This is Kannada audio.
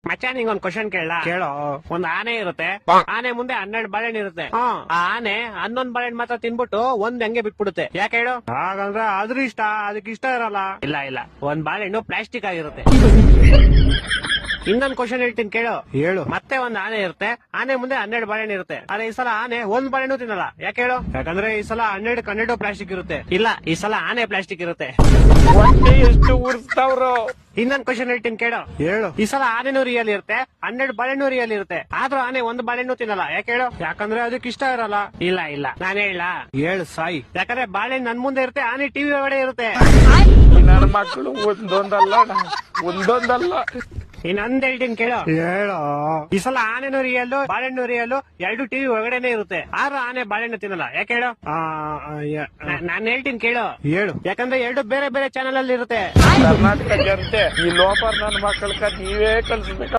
ಮಚ್ಚ ನಿಂಗೊಂದ್ ಕ್ವಶನ್ ಕೇಳೋ. ಒಂದ್ ಆನೆ ಇರುತ್ತೆ, ಆನೆ ಮುಂದೆ 12 ಬಾಳೆಹಣ್ಣು ಇರುತ್ತೆ. ಆ ಆನೆ 11 ಬಾಳೆಹಣ್ಣು ಮಾತ್ರ ತಿನ್ಬಿಟ್ಟು ಒಂದ್ ಹಂಗೆ ಬಿಟ್ಬಿಡುತ್ತೆ. ಯಾಕೆ ಹೇಳು? ಹಾಗಂದ್ರೆ ಅದ್ರ ಇಷ್ಟ, ಅದಕ್ಕೆ ಇಷ್ಟ ಇರಲ್ಲ. ಇಲ್ಲ, ಒಂದ್ ಬಾಳೆಹಣ್ಣು ಪ್ಲಾಸ್ಟಿಕ್ ಆಗಿರುತ್ತೆ. ಇನ್ನೊಂದ್ ಕ್ವಶನ್ ಹೇಳ್ತೀನಿ ಕೇಳು. ಮತ್ತೆ ಒಂದ್ ಆನೆ ಇರುತ್ತೆ, ಆನೆ ಮುಂದೆ 12 ಬಾಳೆಹಣ್ಣು ಇರುತ್ತೆ. ಆದ್ರೆ ಈ ಸಲ ಆನೆ ಒಂದ್ ಬಾಳೆಹಣ್ಣು ತಿನ್ನಲ್ಲ. ಯಾಕೆ ಹೇಳು? ಯಾಕಂದ್ರೆ ಈ ಸಲ 12 ಪ್ಲಾಸ್ಟಿಕ್ ಇರುತ್ತೆ. ಇಲ್ಲ, ಈ ಸಲ ಆನೆ ಪ್ಲಾಸ್ಟಿಕ್ ಇರುತ್ತೆ. ಎಷ್ಟು ಉರ್ಸ್ತಾವ್ರು. ಇನ್ನೊಂದ್ ಕ್ವಶನ್ ಹೇಳ್ತೀನಿ ಕೇಳು. ಈ ಸಲ ಆನೆನೂ ರಿಯಲ್ ಇರುತ್ತೆ, 12 ಬಾಳೆಹಣ್ಣು ರಿಯಲ್ ಇರುತ್ತೆ. ಆದ್ರೂ ಆನೆ ಒಂದ್ ಬಾಳೆಹಣ್ಣು ತಿನ್ನಲ್ಲ. ಯಾಕೆ ಹೇಳು? ಯಾಕಂದ್ರೆ ಅದಕ್ಕೆ ಇಷ್ಟ ಇರಲ್ಲ. ಇಲ್ಲ, ನಾನು ಹೇಳು ಸಾಯಿ. ಯಾಕಂದ್ರೆ ಬಾಳೆಹಣ್ಣು ನನ್ ಮುಂದೆ ಇರುತ್ತೆ, ಆನೆ ಟಿವಿ ಒಳಗಡೆ ಇರುತ್ತೆ. ನನ್ನ ಮಕ್ಕಳು ಒಂದೊಂದಲ್ಲ. ಇನ್ನೊಂದ್ ಹೇಳ್ತೀನಿ ಕೇಳು. ಈ ಸಲ ಆನೆನೂ ರಿಯಲ್, ಬಾಳೆಹಣ್ಣು ರಿಯಲ್, 2 ಟಿವಿ ಒಳಗಡೆನೆ ಇರುತ್ತೆ. ಆದ್ರೂ ಆನೆ ಬಾಳೆಹಣ್ಣು ತಿನ್ನಲ್ಲ. ಯಾಕೆ ಹೇಳು? ನಾನ್ ಹೇಳ್ತೀನಿ ಕೇಳು. ಯಾಕಂದ್ರೆ 2 ಬೇರೆ ಬೇರೆ ಚಾನೆಲ್ ಅಲ್ಲಿ ಇರುತ್ತೆ. ಕರ್ನಾಟಕ ಜನತೆ ಈ ಲೋಪರ್ ನನ್ನ ಮಕ್ಕಳ ನೀವೇ ಕಲ್ಸ್ಬೇಕು.